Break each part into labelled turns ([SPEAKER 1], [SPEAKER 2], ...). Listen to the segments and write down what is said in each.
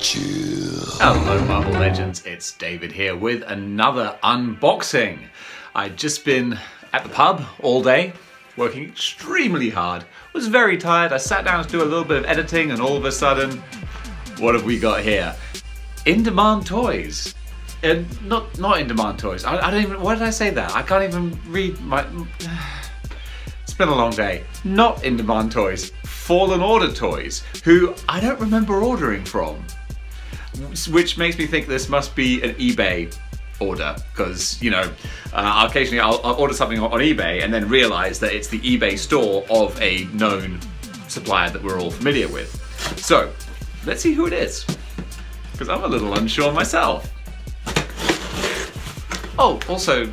[SPEAKER 1] Hello Marvel Legends, it's David here with another unboxing. I'd just been at the pub all day, working extremely hard, was very tired. I sat down to do a little bit of editing and all of a sudden, what have we got here? In-demand toys. Not in-demand toys. I don't even, why did I say that? I can't even read my... It's been a long day. Not in-demand toys, Fallen Order toys, who I don't remember ordering from. Which makes me think this must be an eBay order, because, you know, occasionally I'll order something on eBay and then realize that it's the eBay store of a known supplier that we're all familiar with. So, let's see who it is, because I'm a little unsure myself. Oh, also,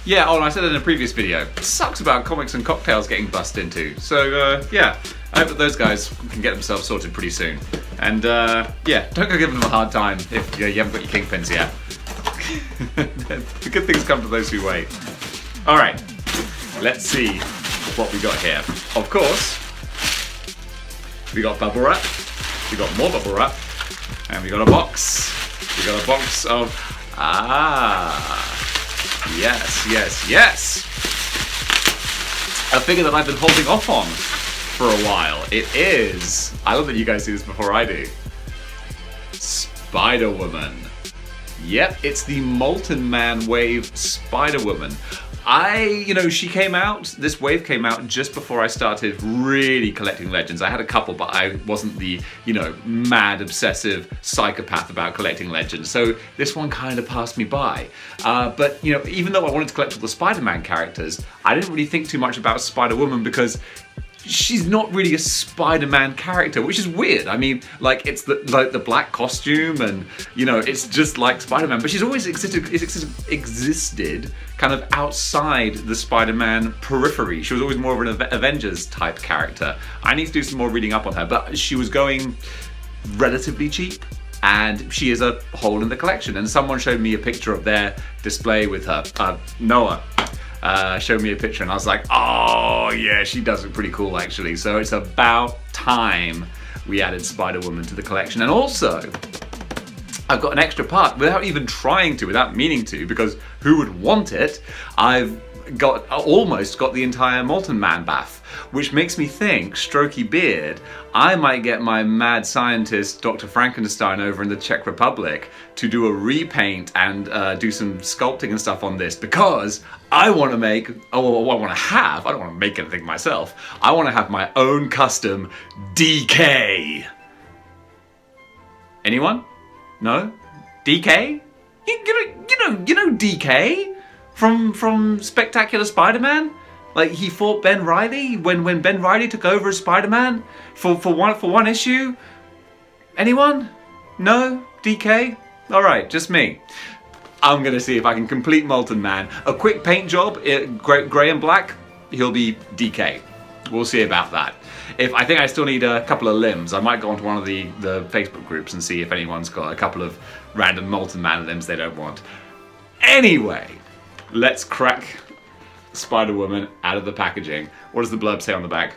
[SPEAKER 1] yeah, oh, and I said in a previous video, it sucks about comics and cocktails getting bust into. So, yeah, I hope that those guys can get themselves sorted pretty soon. And, yeah, don't go giving them a hard time if you haven't got your kingpins yet. The good things come to those who wait. Alright, let's see what we got here. Of course, we got bubble wrap, we got more bubble wrap, and we got a box. We got a box of, yes, yes, yes! A figure that I've been holding off on for a while. It is, I love that you guys do this before I do, Spider-Woman. Yep, it's the Molten Man wave Spider-Woman. She came out, this wave came out just before I started really collecting Legends. I had a couple, but I wasn't the, mad, obsessive psychopath about collecting Legends. So this one kind of passed me by. But, even though I wanted to collect all the Spider-Man characters, I didn't really think too much about Spider-Woman because she's not really a Spider-Man character, which is weird. I mean, like, it's the black costume and, it's just like Spider-Man, but she's always existed kind of outside the Spider-Man periphery. She was always more of an Avengers type character. I need to do some more reading up on her, but she was going relatively cheap, and she is a hole in the collection. And someone showed me a picture of their display with her, Noah. Showed me a picture and I was like, oh yeah, she does look pretty cool actually. So it's about time we added Spider-Woman to the collection. And also, I've got an extra part without even trying to, without meaning to, because who would want it? I've almost got the entire Molten Man bath, which makes me think, strokey beard, I might get my mad scientist Dr. Frankenstein over in the Czech Republic to do a repaint and do some sculpting and stuff on this, because I want to make, I don't want to make anything myself, I want to have my own custom DK. Anyone? No? DK? You know DK? From Spectacular Spider-Man? Like, he fought Ben Reilly when Ben Reilly took over as Spider-Man for one issue? Anyone? No? DK? Alright, just me. I'm gonna see if I can complete Molten Man. A quick paint job, grey and black, he'll be DK. We'll see about that. I think I still need a couple of limbs. I might go onto one of the Facebook groups and see if anyone's got a couple of random Molten Man limbs they don't want. Anyway, let's crack Spider-Woman out of the packaging. What does the blurb say on the back?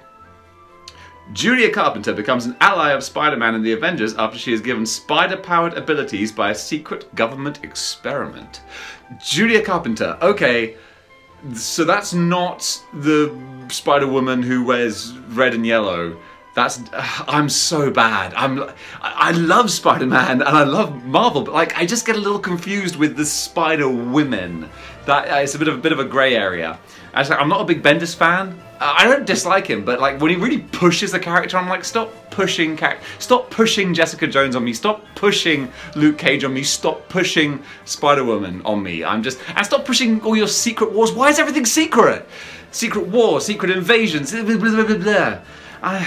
[SPEAKER 1] Julia Carpenter becomes an ally of Spider-Man and the Avengers after she is given spider-powered abilities by a secret government experiment. Julia Carpenter, okay, so that's not the Spider-Woman who wears red and yellow. I'm so bad. I love Spider-Man and I love Marvel, but like I just get a little confused with the Spider-Women. It's a bit of a grey area. Actually, I'm not a big Bendis fan. I don't dislike him, but like when he really pushes the character, I'm like, stop pushing Jessica Jones on me, stop pushing Luke Cage on me, stop pushing Spider-Woman on me. And stop pushing all your secret wars. Why is everything secret? Secret war, secret invasions, blah, blah, blah, blah, blah.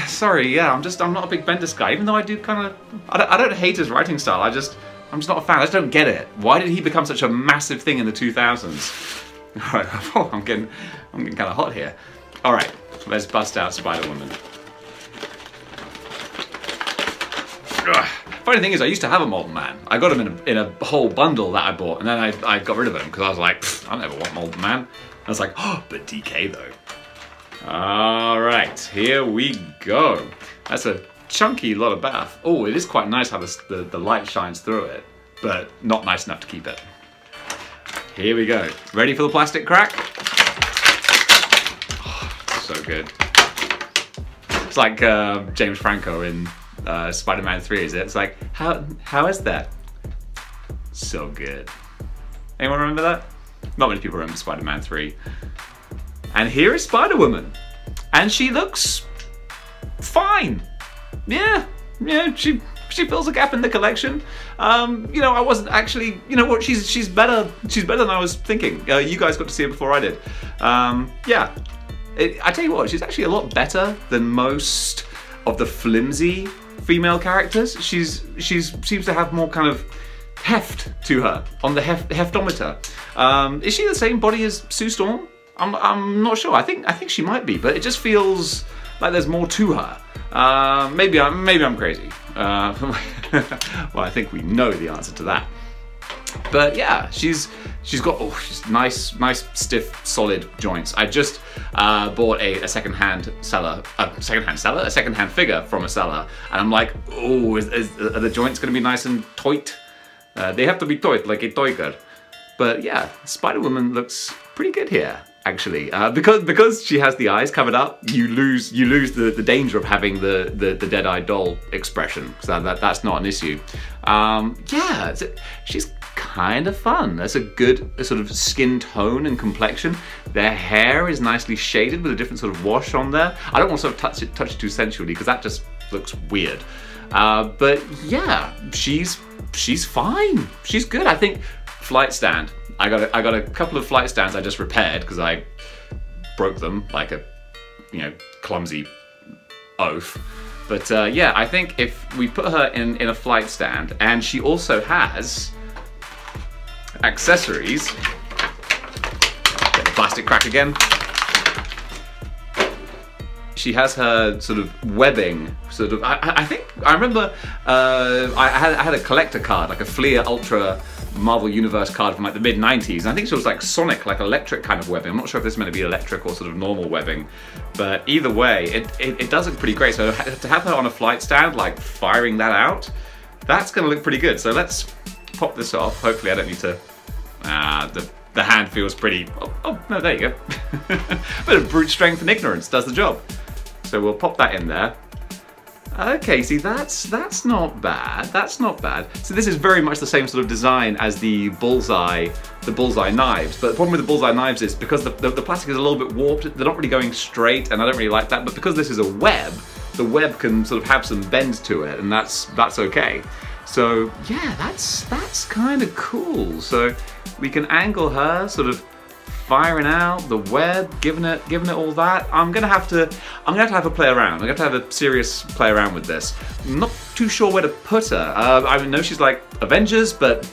[SPEAKER 1] Sorry, yeah, I'm not a big Bendis guy, even though I do kind of, I don't hate his writing style, I'm just not a fan, I just don't get it. Why did he become such a massive thing in the 2000s? Alright, oh, I'm getting kind of hot here. Alright, let's bust out Spider-Woman. Funny thing is, I used to have a Molten Man. I got him in a whole bundle that I bought, and then I got rid of him, because I was like, I never want Molten Man. I was like, oh, but DK though. Alright, here we go. That's a chunky lot of bath. Oh, it is quite nice how the light shines through it, but not nice enough to keep it. Here we go. Ready for the plastic crack? Oh, so good. It's like James Franco in Spider-Man 3, is it? It's like, how is that? So good. Anyone remember that? Not many people remember Spider-Man 3. And here is Spider-Woman. And she looks fine. Yeah, she fills a gap in the collection. You know, I wasn't actually, you know what, she's better than I was thinking. You guys got to see her before I did. Yeah, I tell you what, she's actually a lot better than most of the flimsy female characters. She seems to have more kind of heft to her on the heftometer. Is she the same body as Sue Storm? I'm not sure. I think she might be, but it just feels like there's more to her. Maybe I'm crazy. Well, I think we know the answer to that. But yeah, she's got she's nice stiff solid joints. I just bought a secondhand figure from a seller, and I'm like, oh, are the joints gonna be nice and tight? They have to be tight like a toiker. But yeah, Spider-Woman looks pretty good here, actually. Because she has the eyes covered up, you lose the danger of having the dead-eyed doll expression. So that's not an issue. Yeah, she's kind of fun. That's a good sort of skin tone and complexion. Their hair is nicely shaded with a different sort of wash on there. I don't want to sort of touch it too sensually because that just looks weird. But yeah, she's fine. She's good. I think flight stand. I got a couple of flight stands I just repaired because I broke them like a clumsy oaf. But yeah, I think if we put her in a flight stand, and she also has accessories. Get the plastic crack again. She has her sort of webbing, sort of. I think I remember I had a collector card, like a Fleer Ultra Marvel Universe card from like the mid-90s. I think she was like sonic, like electric kind of webbing. I'm not sure if this is meant to be electric or sort of normal webbing, but either way, it does look pretty great. So to have her on a flight stand, like firing that out, that's gonna look pretty good. So let's pop this off. Hopefully I don't need to, the hand feels pretty, oh no, there you go. Bit of brute strength and ignorance does the job. So we'll pop that in there. Okay, see that's not bad. That's not bad. So this is very much the same sort of design as the bullseye knives. But the problem with the bullseye knives is because the plastic is a little bit warped, they're not really going straight, and I don't really like that. But because this is a web, the web can sort of have some bend to it, and that's okay. So yeah, that's kind of cool. So we can angle her, sort of firing out the web, giving it all that. I'm gonna have to have a play around. I'm gonna have to have a serious play around with this. I'm not too sure where to put her. I know she's like Avengers, but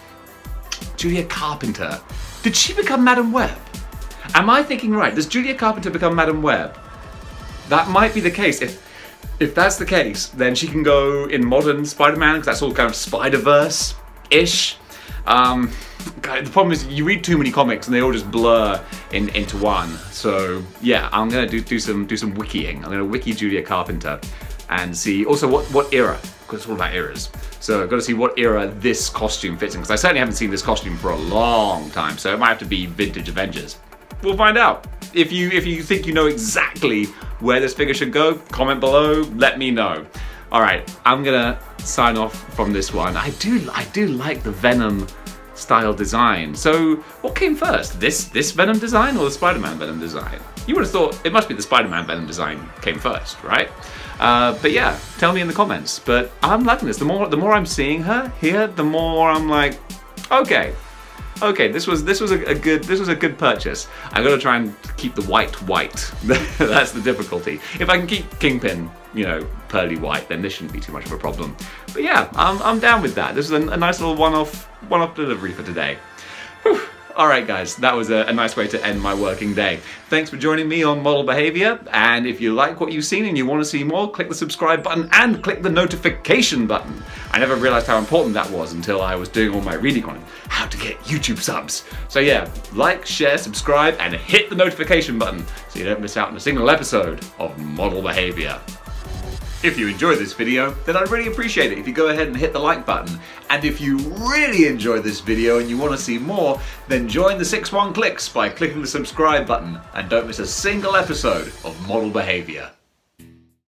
[SPEAKER 1] Julia Carpenter. Did she become Madam Web? Am I thinking right? Does Julia Carpenter become Madam Web? That might be the case. If that's the case, then she can go in modern Spider-Man, because that's all kind of Spider-Verse-ish. The problem is you read too many comics and they all just blur into one. So yeah, I'm gonna do some wikiing. I'm gonna wiki Julia Carpenter and see also what era, because it's all about eras. So I've got to see what era this costume fits in, because I certainly haven't seen this costume for a long time. So it might have to be vintage Avengers. We'll find out. If you think you know exactly where this figure should go, comment below, let me know. All right, I'm gonna sign off from this one. I do like the Venom style design. So what came first, this Venom design or the Spider-Man Venom design? You would have thought it must be the Spider-Man Venom design came first, right? But yeah, tell me in the comments. But I'm liking this. The more I'm seeing her here, the more I'm like, okay, this was a good purchase. I gotta try and keep the white. That's the difficulty. If I can keep Kingpin, pearly white, then this shouldn't be too much of a problem. But yeah, I'm down with that. This is a nice little one-off delivery for today. Whew. All right, guys, that was a nice way to end my working day. Thanks for joining me on Model Behavior, and if you like what you've seen and you want to see more, click the subscribe button and click the notification button. I never realized how important that was until I was doing all my reading on how to get YouTube subs. So yeah, like, share, subscribe, and hit the notification button so you don't miss out on a single episode of Model Behavior. If you enjoyed this video, then I'd really appreciate it if you go ahead and hit the like button. And if you really enjoyed this video and you want to see more, then join the 6-1 Clicks by clicking the subscribe button and don't miss a single episode of Model Behavior.